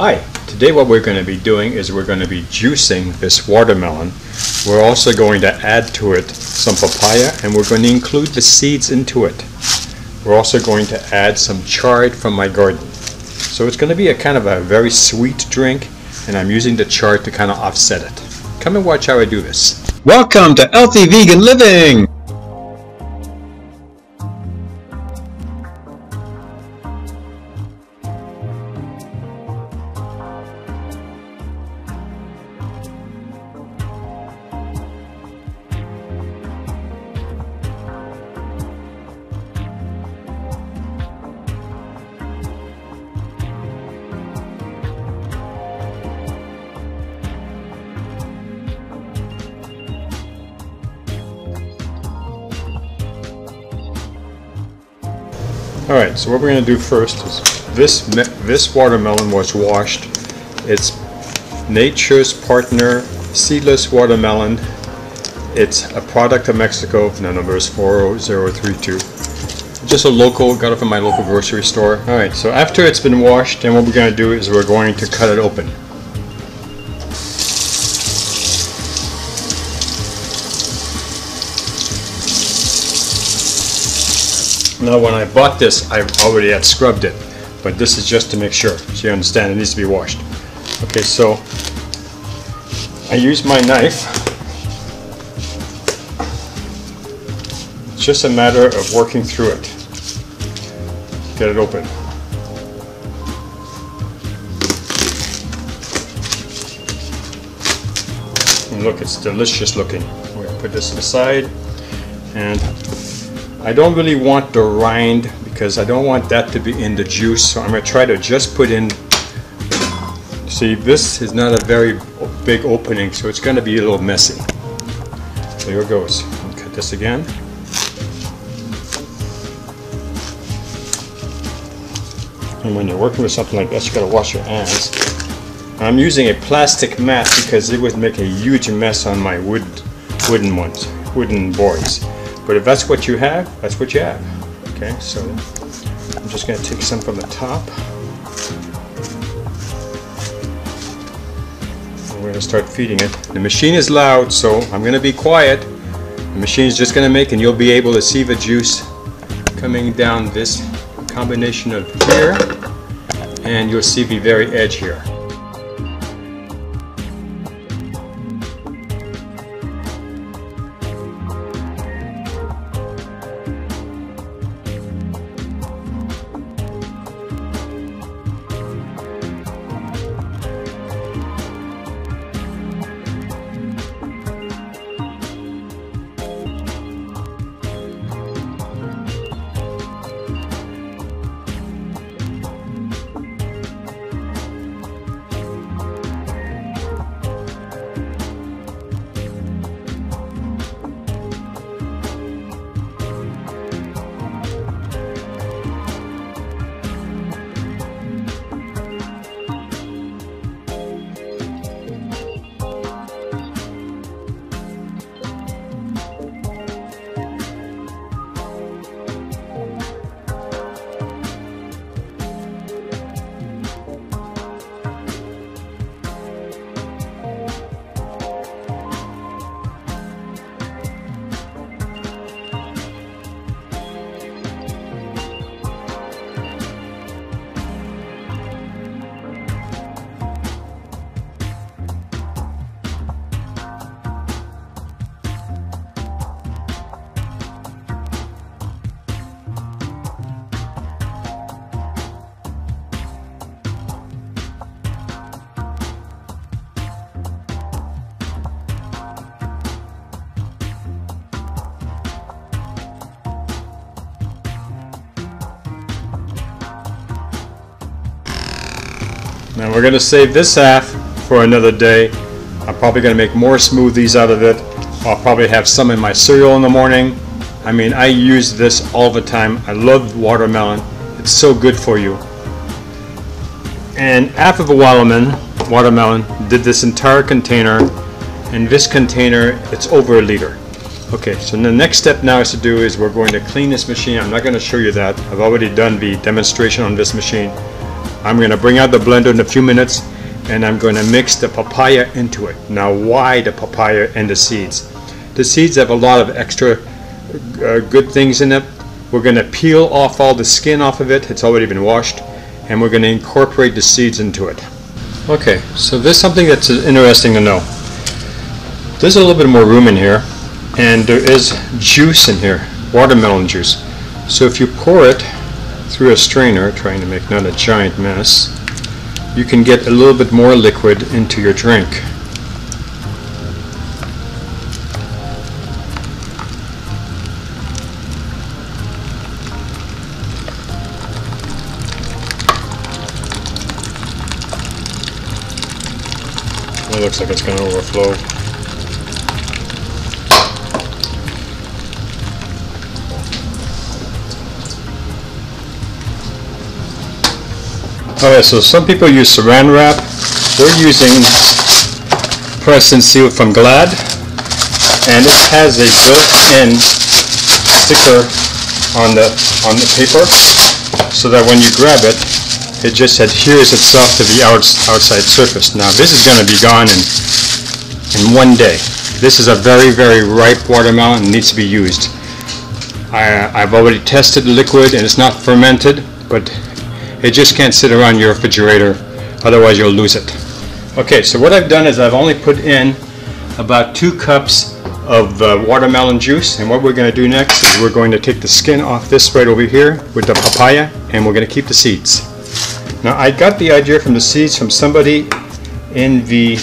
Hi, today what we're going to be doing is we're going to be juicing this watermelon. We're also going to add to it some papaya, and we're going to include the seeds into it. We're also going to add some chard from my garden. So it's going to be a kind of a very sweet drink, and I'm using the chard to kind of offset it. Come and watch how I do this. Welcome to Healthy Vegan Living! Alright, so what we're going to do first is this watermelon was washed. It's Nature's Partner Seedless Watermelon. It's a product of Mexico. The number is 40032. Just a local, got it from my local grocery store. Alright, so after it's been washed, then what we're going to do is we're going to cut it open. Now when I bought this, I already had scrubbed it, but this is just to make sure, so you understand it needs to be washed. Okay, so I use my knife. It's just a matter of working through it. Get it open. And look, it's delicious looking. We're going to put this aside, and I don't really want the rind because I don't want that to be in the juice, so I'm going to try to just put in. See, this is not a very big opening, so it's going to be a little messy. So here it goes. I'll cut this again. And when you're working with something like this, you got to wash your hands. I'm using a plastic mat because it would make a huge mess on my wooden boards. But if that's what you have, that's what you have. Okay, so I'm just going to take some from the top. And we're going to start feeding it. The machine is loud, so I'm going to be quiet. The machine is just going to make, and you'll be able to see the juice coming down this combination of here, and you'll see the very edge here. Now we're going to save this half for another day. I'm probably going to make more smoothies out of it. I'll probably have some in my cereal in the morning. I mean, I use this all the time. I love watermelon. It's so good for you. And half of a watermelon did this entire container. In this container, it's over a liter. Okay, so the next step now is to do is we're going to clean this machine. I'm not going to show you that. I've already done the demonstration on this machine. I'm going to bring out the blender in a few minutes, and I'm going to mix the papaya into it. Now, why the papaya and the seeds? The seeds have a lot of extra good things in it. We're going to peel off all the skin off of it. It's already been washed, and we're going to incorporate the seeds into it. Okay, so there's something that's interesting to know. There's a little bit more room in here, and there is juice in here, watermelon juice. So if you pour it through a strainer, trying to make not a giant mess, you can get a little bit more liquid into your drink. It looks like it's going to overflow. Alright, so some people use saran wrap. We're using Press and Seal from Glad, and it has a built-in sticker on the paper, so that when you grab it, it just adheres itself to the outside surface. Now this is going to be gone in one day. This is a very, very ripe watermelon and needs to be used. I've already tested the liquid and it's not fermented, but it just can't sit around your refrigerator, otherwise you'll lose it. Okay, so what I've done is I've only put in about 2 cups of watermelon juice, and what we're going to do next is we're going to take the skin off this right over here with the papaya, and we're going to keep the seeds. Now, I got the idea from the seeds from somebody in the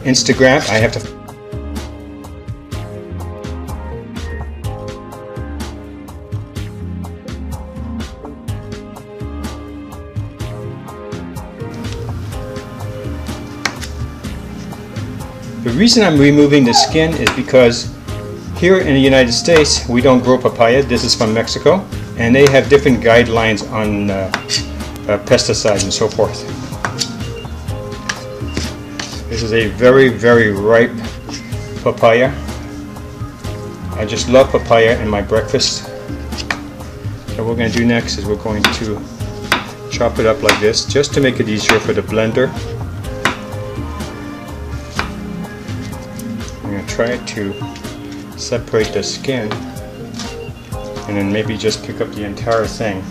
Instagram. I have to... The reason I'm removing the skin is because here in the United States we don't grow papaya. This is from Mexico, and they have different guidelines on pesticides and so forth. This is a very, very ripe papaya. I just love papaya in my breakfast. So what we're going to do next is we're going to chop it up like this, just to make it easier for the blender. I'm going to try to separate the skin, and then maybe just pick up the entire thing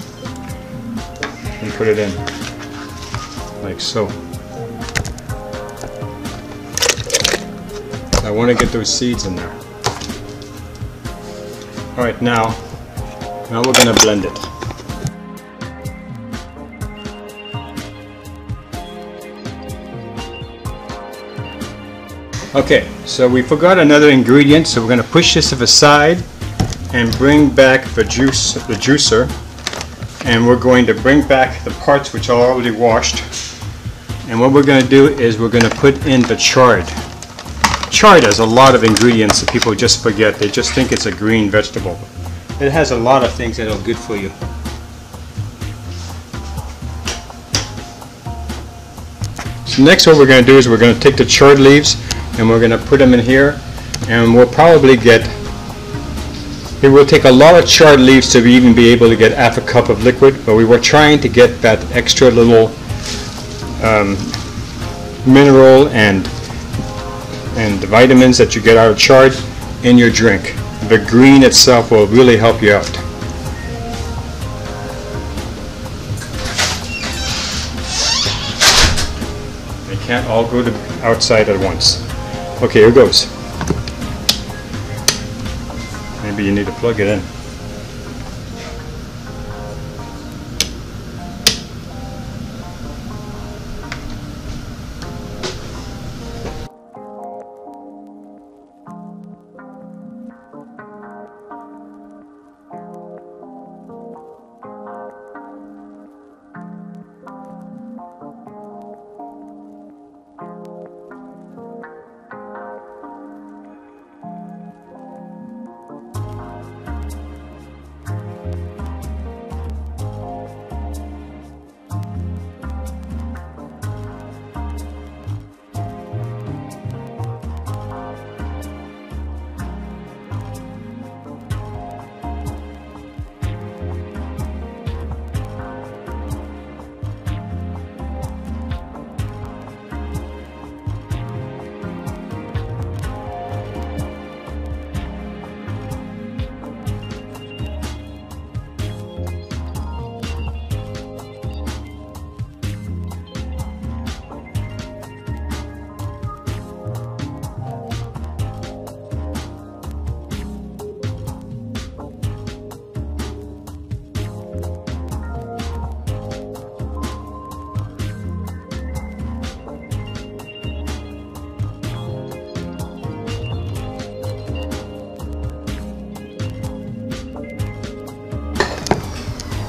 and put it in, like so. I want to get those seeds in there. Alright, now we're going to blend it. Okay, so we forgot another ingredient, so we're going to push this to the side and bring back the juicer, and we're going to bring back the parts which are already washed, and what we're going to do is we're going to put in the chard. Chard has a lot of ingredients that people just forget. They just think it's a green vegetable. It has a lot of things that are good for you. So next what we're going to do is we're going to take the chard leaves and we're going to put them in here, and we'll probably get, it will take a lot of chard leaves to even be able to get half a cup of liquid, but we were trying to get that extra little mineral and the vitamins that you get out of chard in your drink. The green itself will really help you out. They can't all go to outside at once. Okay, here goes. Maybe you need to plug it in.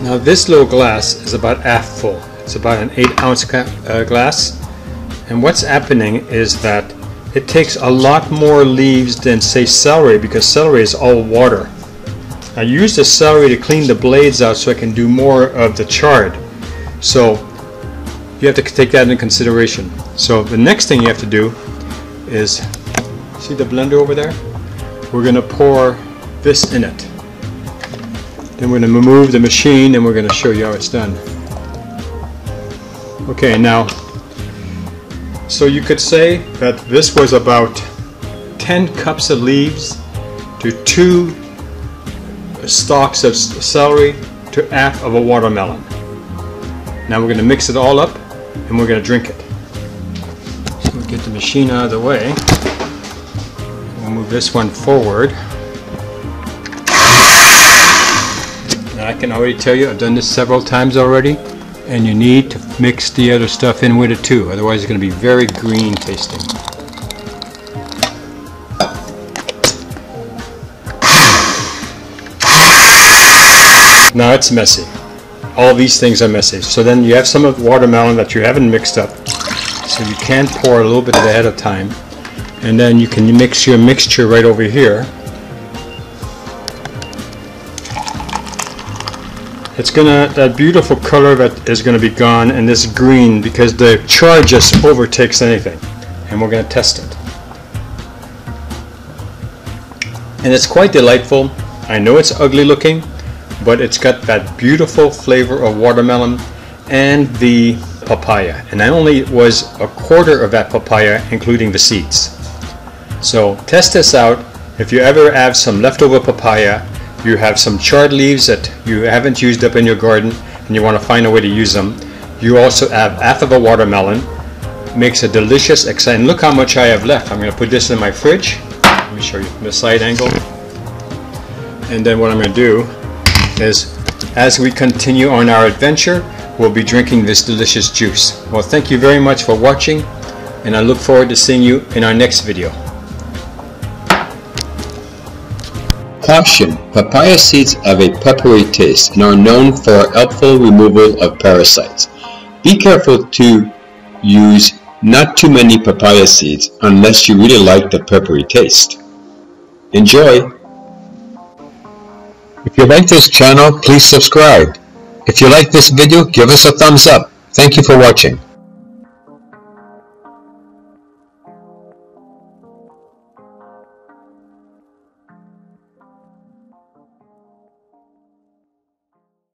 Now this little glass is about half full. It's about an 8-ounce glass, and what's happening is that it takes a lot more leaves than, say, celery, because celery is all water. I use the celery to clean the blades out so I can do more of the chard. So you have to take that into consideration. So the next thing you have to do is, see the blender over there? We're going to pour this in it. Then we're going to move the machine and we're going to show you how it's done. Okay, now, so you could say that this was about 10 cups of leaves to 2 stalks of celery to half of a watermelon. Now we're going to mix it all up and we're going to drink it. So we'll get the machine out of the way. We'll move this one forward. Now I can already tell you, I've done this several times already, and you need to mix the other stuff in with it too, otherwise it's going to be very green tasting. Now it's messy. All these things are messy. So then you have some of the watermelon that you haven't mixed up, so you can pour a little bit ahead of time, and then you can mix your mixture right over here. It's gonna, that beautiful color that is gonna be gone, and this green, because the chard just overtakes anything. And we're gonna test it. And it's quite delightful. I know it's ugly looking, but it's got that beautiful flavor of watermelon and the papaya. And I only was a quarter of that papaya, including the seeds. So test this out. If you ever have some leftover papaya, you have some chard leaves that you haven't used up in your garden and you want to find a way to use them, you also have half of a watermelon. Makes a delicious, exciting. Look how much I have left. I'm going to put this in my fridge. Let me show you from the side angle. And then what I'm going to do is, as we continue on our adventure, we'll be drinking this delicious juice. Well, thank you very much for watching, and I look forward to seeing you in our next video. Caution: papaya seeds have a peppery taste and are known for helpful removal of parasites. Be careful to use not too many papaya seeds unless you really like the peppery taste. Enjoy! If you like this channel, please subscribe. If you like this video, give us a thumbs up. Thank you for watching.